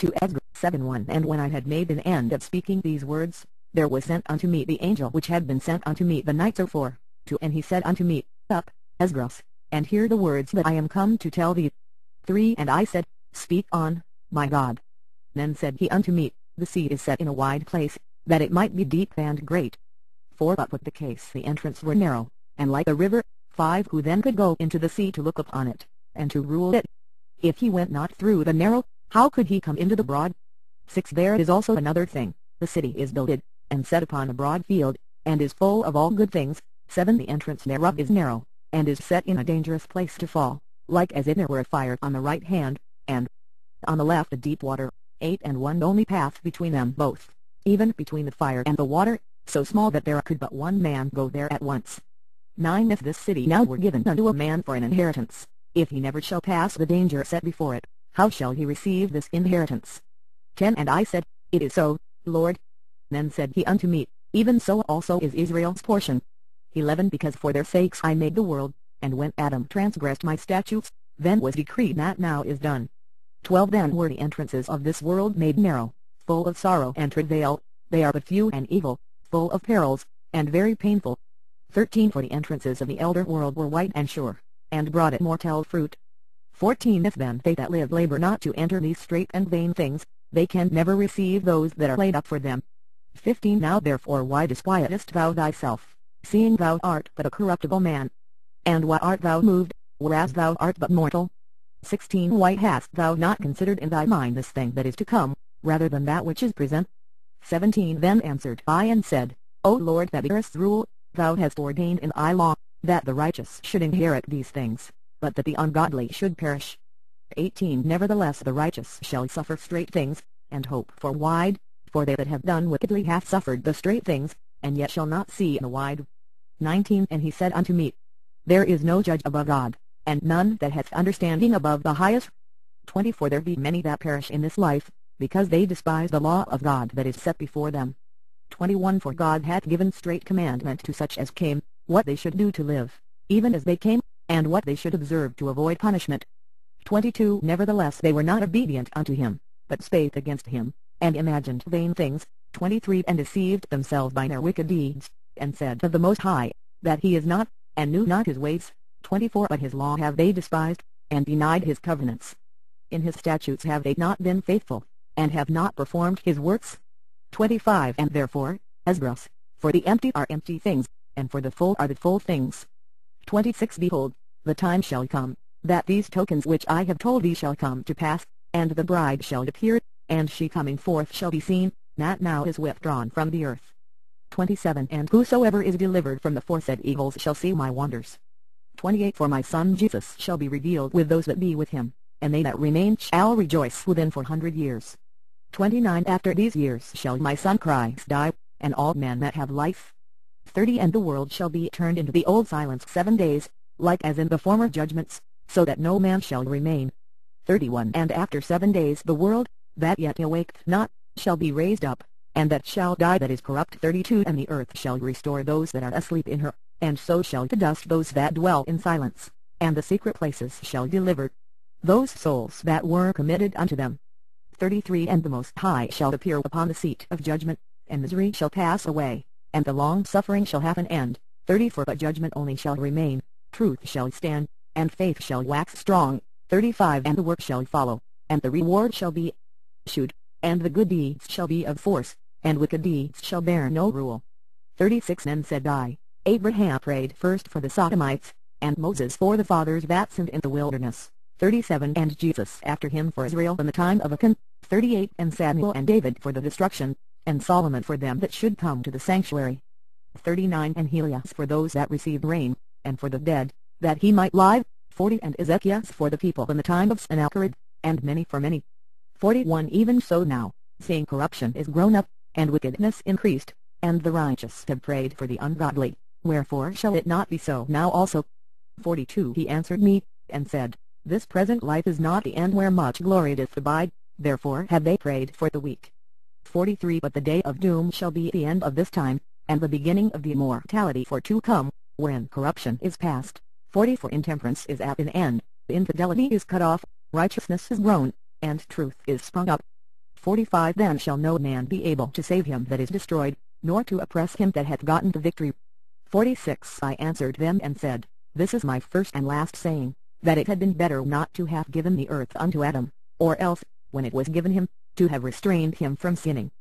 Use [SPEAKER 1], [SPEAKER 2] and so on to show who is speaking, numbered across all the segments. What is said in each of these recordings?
[SPEAKER 1] to Ezra 7:1. And when I had made an end of speaking these words, there was sent unto me the angel which had been sent unto me the night before, and he said unto me, Up, Esdras, and hear the words that I am come to tell thee. 3. And I said, Speak on, my God. Then said he unto me, The sea is set in a wide place, that it might be deep and great. 4. But with the case the entrance were narrow, and like a river. 5. Who then could go into the sea to look upon it, and to rule it? If he went not through the narrow, how could he come into the broad? 6. There is also another thing, the city is builded, and set upon a broad field, and is full of all good things. 7. The entrance thereof is narrow, and is set in a dangerous place to fall, like as if there were a fire on the right hand, and on the left a deep water. 8. And one only path between them both, even between the fire and the water, so small that there could but one man go there at once. 9. If this city now were given unto a man for an inheritance, if he never shall pass the danger set before it, how shall he receive this inheritance? 10. And I said, It is so, Lord. Then said he unto me, Even so also is Israel's portion. 11. Because for their sakes I made the world, and when Adam transgressed my statutes, then was decreed that now is done. 12. Then were the entrances of this world made narrow, full of sorrow and travail, they are but few and evil, full of perils, and very painful. 13. For the entrances of the elder world were white and sure, and brought immortal fruit. 14. If then they that live labor not to enter these strait and vain things, they can never receive those that are laid up for them. 15. Now therefore why disquietest thou thyself, seeing thou art but a corruptible man? And why art thou moved, whereas thou art but mortal? 16. Why hast thou not considered in thy mind this thing that is to come, rather than that which is present? 17. Then answered I and said, O Lord that bearest rule, thou hast ordained in thy law, that the righteous should inherit these things, but that the ungodly should perish. 18. Nevertheless the righteous shall suffer strait things, and hope for wide, for they that have done wickedly have suffered the strait things, and yet shall not see the wide. 19. And he said unto me, There is no judge above God, and none that hath understanding above the highest. 20. For there be many that perish in this life, because they despise the law of God that is set before them. 21. For God hath given straight commandment to such as came, what they should do to live, even as they came, and what they should observe to avoid punishment. 22. Nevertheless they were not obedient unto him, but spake against him, and imagined vain things. 23. And deceived themselves by their wicked deeds, and said of the Most High, that he is not, and knew not his ways. 24. But his law have they despised, and denied his covenants. In his statutes have they not been faithful, and have not performed his works. 25. And therefore, Esdras, for the empty are empty things, and for the full are the full things. 26. Behold, the time shall come, that these tokens which I have told thee shall come to pass, and the bride shall appear, and she coming forth shall be seen, that now is withdrawn from the earth. 27. And whosoever is delivered from the foresaid evils shall see my wonders. 28. For my son Jesus shall be revealed with those that be with him, and they that remain shall rejoice within 400 years. 29. After these years shall my son Christ die, and all men that have life. 30. And the world shall be turned into the old silence 7 days, like as in the former judgments, so that no man shall remain. 31. And after 7 days the world, that yet awaketh not, shall be raised up, and that shall die that is corrupt. 32. And the earth shall restore those that are asleep in her, and so shall to dust those that dwell in silence, and the secret places shall deliver those souls that were committed unto them. 33. And the Most High shall appear upon the seat of judgment, and misery shall pass away, and the long suffering shall have an end. 34. But judgment only shall remain, truth shall stand, and faith shall wax strong. 35. And the work shall follow, and the reward shall be issued, and the good deeds shall be of force, and wicked deeds shall bear no rule. 36. Then said I, Abraham prayed first for the Sodomites, and Moses for the fathers that sinned in the wilderness. 37. And Jesus after him for Israel in the time of Achan. 38. And Samuel and David for the destruction, and Solomon for them that should come to the sanctuary. 39. And Helias for those that received rain, and for the dead, that he might live. 40. And Ezekias for the people in the time of Sennacherib, and many for many. 41. Even so now, seeing corruption is grown up, and wickedness increased, and the righteous have prayed for the ungodly, wherefore shall it not be so now also? 42. He answered me, and said, This present life is not the end where much glory doth abide, therefore have they prayed for the weak. 43. But the day of doom shall be the end of this time, and the beginning of the immortality for to come, wherein corruption is past. 40. For intemperance is at an end, infidelity is cut off, righteousness is grown, and truth is sprung up. 45 Then shall no man be able to save him that is destroyed, nor to oppress him that hath gotten the victory. 46 I answered them and said, This is my first and last saying, that it had been better not to have given the earth unto Adam, or else, when it was given him, to have restrained him from sinning.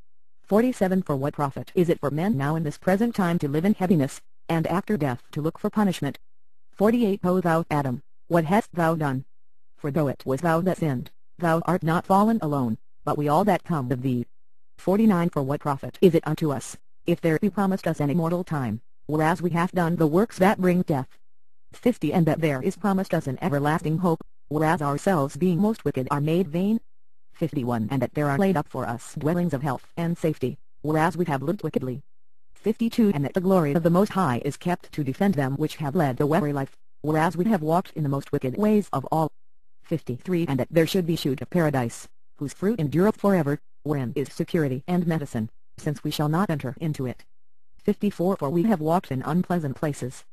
[SPEAKER 1] 47 For what profit is it for men now in this present time to live in heaviness, and after death to look for punishment? 48 O thou Adam, what hast thou done? For though it was thou that sinned, thou art not fallen alone, but we all that come of thee. 49 For what profit is it unto us, if there be promised us an immortal time, whereas we have done the works that bring death? 50 And that there is promised us an everlasting hope, whereas ourselves being most wicked are made vain? 51 And that there are laid up for us dwellings of health and safety, whereas we have lived wickedly. 52 And that the glory of the Most High is kept to defend them which have led the weary life, whereas we have walked in the most wicked ways of all. 53 And that there should be shewed a paradise, whose fruit endureth forever, wherein is security and medicine, since we shall not enter into it. 54 For we have walked in unpleasant places.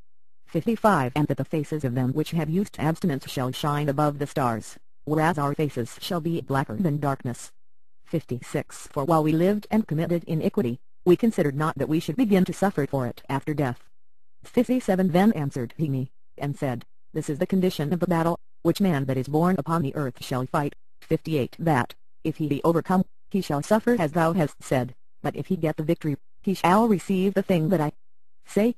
[SPEAKER 1] 55 And that the faces of them which have used abstinence shall shine above the stars, whereas our faces shall be blacker than darkness. 56 For while we lived and committed iniquity, we considered not that we should begin to suffer for it after death. 57 Then answered he me, and said, This is the condition of the battle, which man that is born upon the earth shall fight. 58 That, if he be overcome, he shall suffer as thou hast said, but if he get the victory, he shall receive the thing that I say.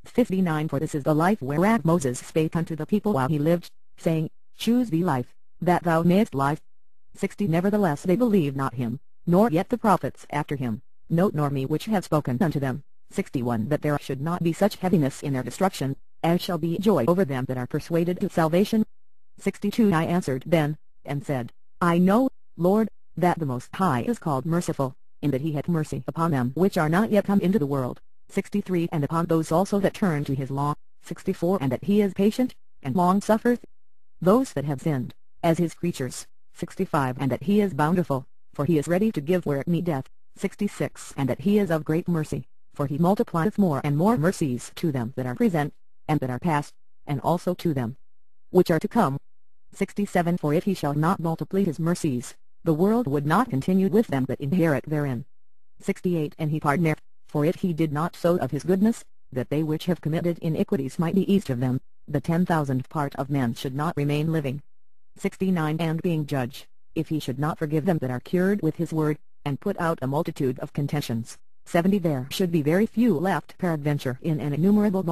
[SPEAKER 1] 59 For this is the life whereof Moses spake unto the people while he lived, saying, Choose thee life, that thou mayest live. 60 Nevertheless they believed not him, nor yet the prophets after him, note nor me which have spoken unto them. 61 That there should not be such heaviness in their destruction, as shall be joy over them that are persuaded to salvation. 62 I answered then, and said, I know, Lord, that the Most High is called merciful, in that he hath mercy upon them which are not yet come into the world. 63 And upon those also that turn to his law. 64 And that he is patient, and long suffereth those that have sinned, as his creatures. 65 And that he is bountiful, for he is ready to give where it needeth. 66 And that he is of great mercy, for he multiplieth more and more mercies to them that are present, and that are past, and also to them which are to come. 67 For if he shall not multiply his mercies, the world would not continue with them that inherit therein. 68 And he pardoneth, for if he did not so of his goodness, that they which have committed iniquities might be eased of them, the 10,000th part of men should not remain living. 69 And being judge, if he should not forgive them that are cured with his word, and put out a multitude of contentions, 70 There should be very few left peradventure in an innumerable